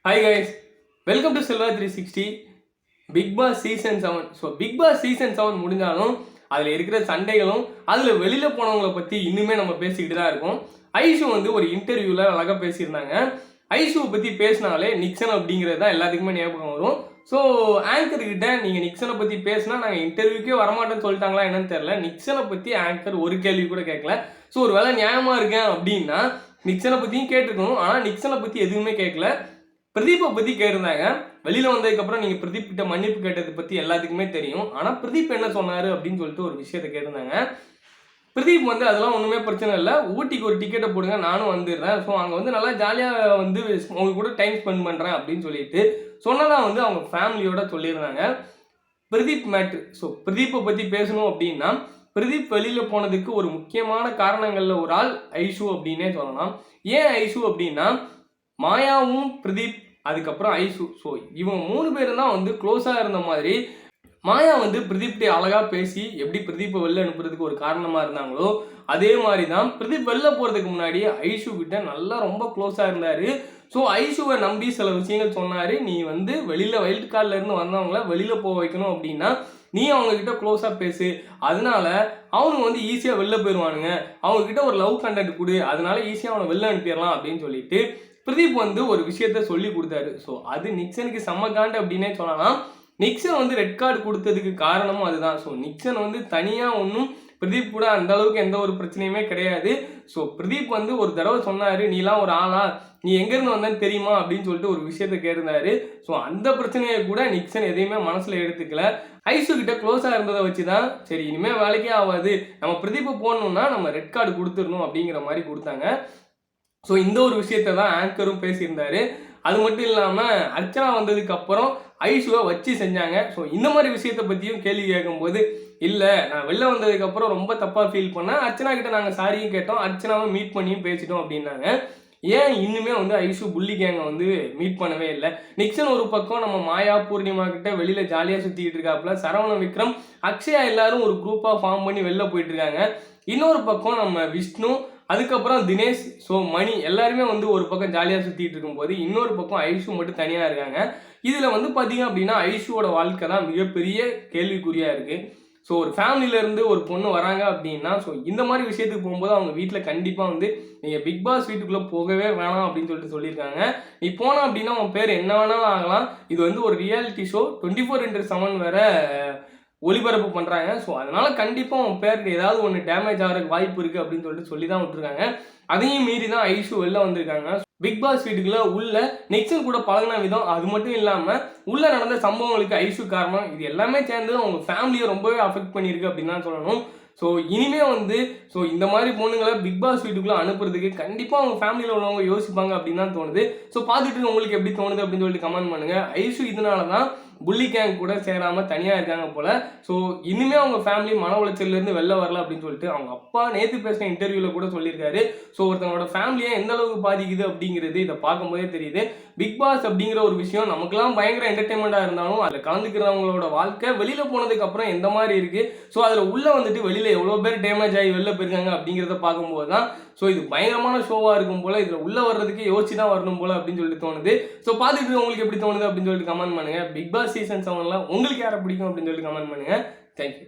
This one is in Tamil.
Hi guys, welcome to Silva 360 Big Boss Season 7. So big boss season 7 முடிஞ்சாலும் அதில் இருக்கிற சண்டைகளும் அதில் வெளியில் போனவங்களை பற்றி இன்னுமே நம்ம பேசிக்கிட்டு தான் இருக்கோம். ஐஷு வந்து ஒரு இன்டர்வியூவில் அழகாக பேசியிருந்தாங்க. ஐஷுவை பற்றி பேசினாலே நிக்சன் அப்படிங்கிறது தான் எல்லாத்துக்குமே ஞாபகம் வரும். ஸோ ஆங்கர்கிட்ட நீங்கள் நிக்சனை பற்றி பேசினா நாங்கள் இன்டர்வியூக்கே வரமாட்டேன்னு சொல்லிட்டாங்களா என்னன்னு தெரில. நிக்சனை பற்றி ஆங்கர் ஒரு கேள்வி கூட கேட்கல. ஸோ ஒரு வேளை நியாயமாக இருக்கேன் அப்படின்னா நிக்சனை பற்றியும் கேட்டுருக்கணும், ஆனால் நிக்சனை பற்றி எதுவுமே கேட்கல. பிரதீப்பை பற்றி கேட்டிருந்தாங்க. வெளியில் வந்ததுக்கப்புறம் நீங்கள் பிரதீப் கிட்ட மன்னிப்பு கேட்டதை பற்றி எல்லாத்துக்குமே தெரியும். ஆனால் பிரதீப் என்ன சொன்னார் அப்படின்னு சொல்லிட்டு ஒரு விஷயத்தை கேட்டிருந்தாங்க. பிரதீப் வந்து அதெல்லாம் ஒன்றுமே பிரச்சனை இல்லை, ஊட்டிக்கு ஒரு டிக்கெட்டை போடுங்க நானும் வந்துடுறேன், ஸோ அங்கே வந்து நல்லா ஜாலியாக வந்து அவங்க கூட டைம் ஸ்பெண்ட் பண்ணுறேன் அப்படின்னு சொல்லிட்டு சொன்னதான் வந்து அவங்க ஃபேமிலியோட சொல்லியிருந்தாங்க. பிரதீப் மேட்ரு. ஸோ பிரதீப்பை பற்றி பேசணும் அப்படின்னா பிரதீப் வெளியில் போனதுக்கு ஒரு முக்கியமான காரணங்களில் ஒரு ஆள் ஐஷு அப்படின்னே சொல்லலாம். ஏன் ஐஷு அப்படின்னா மாயாவும் பிரதீப் அதுக்கப்புறம் ஐஷு, ஸோ இவங்க 3 பேரும் தான் வந்து க்ளோஸாக இருந்த மாதிரி. மாயா வந்து பிரதீப்டே அழகாக பேசி எப்படி பிரதீப்பை வெளில அனுப்புறதுக்கு ஒரு காரணமாக இருந்தாங்களோ அதே மாதிரி தான் பிரதீப் வெளில போகிறதுக்கு முன்னாடி ஐஷு கிட்ட நல்லா ரொம்ப க்ளோஸாக இருந்தார். ஸோ ஐஷுவை நம்பி சில விஷயங்கள் சொன்னார். நீ வந்து வெளியில் வைல்டு கார்டிலேருந்து வந்தவங்கள வெளியில் போக வைக்கணும் அப்படின்னா நீ அவங்கக்கிட்ட க்ளோஸாக பேசு, அதனால அவனுங்க வந்து ஈஸியாக வெளில போயிடுவானுங்க, அவங்கக்கிட்ட ஒரு லவ் கண்டென்ட் கொடு, அதனால ஈஸியாக அவனை வெளில அனுப்பிடலாம் அப்படின்னு சொல்லிட்டு பிரதீப் வந்து ஒரு விஷயத்த சொல்லி கொடுத்தாரு. ஸோ அது நிக்சனுக்கு செம்ம காண்டு அப்படின்னே சொல்லலாம். நிக்சன் வந்து ரெட் கார்டு கொடுத்ததுக்கு காரணமும் அதுதான். ஸோ நிக்சன் வந்து தனியாக ஒன்றும் பிரதீப் கூட அந்த அளவுக்கு எந்த ஒரு பிரச்சனையுமே கிடையாது. ஸோ பிரதீப் வந்து ஒரு தடவை சொன்னார், நீலாம் ஒரு ஆளா, நீ எங்கேருந்து வந்தேன்னு தெரியுமா அப்படின்னு சொல்லிட்டு ஒரு விஷயத்த கேட்டிருந்தாரு. ஸோ அந்த பிரச்சனையை கூட நிக்சன் எதையுமே மனசில் எடுத்துக்கல. ஐஷு கிட்ட க்ளோஸாக இருந்ததை வச்சு தான் சரி இனிமேல் வேலைக்கே ஆகாது, நம்ம பிரதீப்பை போடணும்னா நம்ம ரெட் கார்டு கொடுத்துடணும் அப்படிங்கிற மாதிரி கொடுத்தாங்க. ஸோ இந்த ஒரு விஷயத்த தான் ஆங்கரும் பேசியிருந்தாரு. அது மட்டும் இல்லாமல் அர்ச்சனா வந்ததுக்கு அப்புறம் ஐஷுவை வச்சு செஞ்சாங்க. ஸோ இந்த மாதிரி விஷயத்தை பற்றியும் கேள்வி கேட்கும்போது இல்லை நான் வெளில வந்ததுக்கப்புறம் ரொம்ப தப்பாக ஃபீல் பண்ணேன், அர்ச்சனா கிட்ட நாங்கள் சாரியும் கேட்டோம், அர்ச்சனாவை மீட் பண்ணியும் பேசிட்டோம் அப்படின்னாங்க. ஏன் இன்னுமே வந்து ஐஷு புள்ளி கேங்கை வந்து மீட் பண்ணவே இல்லை? நிக்சன் ஒரு பக்கம் நம்ம மாயா பூர்ணிமா கிட்ட வெளியில் ஜாலியாக சுற்றிக்கிட்டு இருக்காப்புல, சரவண விக்ரம் அக்ஷயா எல்லாரும் ஒரு குரூப்பாக ஃபார்ம் பண்ணி வெளில போயிட்டு இருக்காங்க. இன்னொரு பக்கம் நம்ம விஷ்ணு அதுக்கப்புறம் தினேஷ், ஸோ மணி எல்லாருமே வந்து ஒரு பக்கம் ஜாலியாக சுற்றிட்டு இருக்கும்போது இன்னொரு பக்கம் ஐஷு மட்டும் தனியாக இருக்காங்க. இதில் வந்து பார்த்தீங்க அப்படின்னா ஐஷுவோட வாழ்க்கை தான் மிகப்பெரிய கேள்விக்குறியாக இருக்குது. ஸோ ஒரு ஃபேமிலியிலேருந்து ஒரு பொண்ணு வராங்க அப்படின்னா ஸோ இந்த மாதிரி விஷயத்துக்கு போகும்போது அவங்க வீட்டில் கண்டிப்பாக வந்து நீங்கள் பிக் பாஸ் வீட்டுக்குள்ளே போகவே வேணாம் அப்படின்னு சொல்லிட்டு சொல்லியிருக்காங்க. நீ போனால் அப்படின்னா உன் பேர் என்ன வேணாலும் ஆகலாம், இது வந்து ஒரு ரியாலிட்டி ஷோ 24/7 வேற ஒளிபரப்பு பண்ணுறாங்க. ஸோ அதனால் கண்டிப்பாக உன் பேருக்கு ஏதாவது ஒன்று டேமேஜ் ஆகிறதுக்கு வாய்ப்பு இருக்குது அப்படின்னு சொல்லிட்டு சொல்லி தான் விட்டுருக்காங்க. அதையும் மீறி தான் ஐஷு வெளில வந்திருக்காங்க. பிக் பாஸ் வீட்டுக்குள்ள உள்ள நிக்சன் கூட பழகின விதம், அது மட்டும் இல்லாமல் உள்ள நடந்த சம்பவங்களுக்கு ஐஷு காரணம், இது எல்லாமே சேர்ந்து அவங்க ஃபேமிலியை ரொம்பவே அஃபெக்ட் பண்ணியிருக்கு அப்படின்னு தான் சொல்லணும். ஸோ இனிமே வந்து ஸோ இந்த மாதிரி பொண்ணுங்களை பிக் பாஸ் வீட்டுக்குள்ளே அனுப்புறதுக்கு கண்டிப்பாக அவங்க ஃபேமிலியில் உள்ளவங்க யோசிப்பாங்க அப்படின்னு தான் தோணுது. ஸோ பார்த்துட்டு உங்களுக்கு எப்படி தோணுது அப்படின்னு சொல்லிட்டு கமெண்ட் பண்ணுங்கள். ஐஷு இதனால தான் புள்ளி கேங் கூட சேராமல் தனியாக இருக்காங்க போல். ஸோ இனிமேல் அவங்க ஃபேமிலி மன உளைச்சல்லேருந்து வெளில வரல அப்படின்னு சொல்லிட்டு அவங்க அப்பா நேற்று பேசின இன்டர்வியூவில் கூட சொல்லியிருக்காரு. ஸோ ஒருத்தவங்களோட ஃபேமிலியை எந்த அளவுக்கு பாதிக்குது அப்படிங்கிறது இதை பார்க்கும்போதே தெரியுது. பிக் பாஸ் அப்படிங்கிற ஒரு விஷயம் நமக்குலாம் பயங்கர என்டர்டைன்மெண்ட்டாக இருந்தாலும் அதில் கலந்துக்கிறவங்களோட வாழ்க்கை வெளியில் போனதுக்கு அப்புறம் எந்த மாதிரி இருக்குது, ஸோ அதில் உள்ளே வந்துட்டு வெளியில் எவ்வளோ பேர் டேமேஜ் ஆகி வெளில போயிருக்காங்க அப்படிங்கிறத பார்க்கும்போது தான் ஸோ இது பயங்கரமான ஷோவாக இருக்கும் போல், இதில் உள்ளே வர்றதுக்கு யோசிச்சு தான் வரணும் போல் அப்படின்னு சொல்லிட்டு தோணுது. ஸோ பார்த்துட்டு உங்களுக்கு எப்படி தோணுது அப்படின்னு சொல்லிட்டு கமெண்ட் பண்ணுங்கள். பிக் பாஸ் சீசன் 7 உங்களுக்கு யாரை பிடிக்கும் அப்படின்னு சொல்லிட்டு கமெண்ட் பண்ணுங்கள். தேங்க்யூ.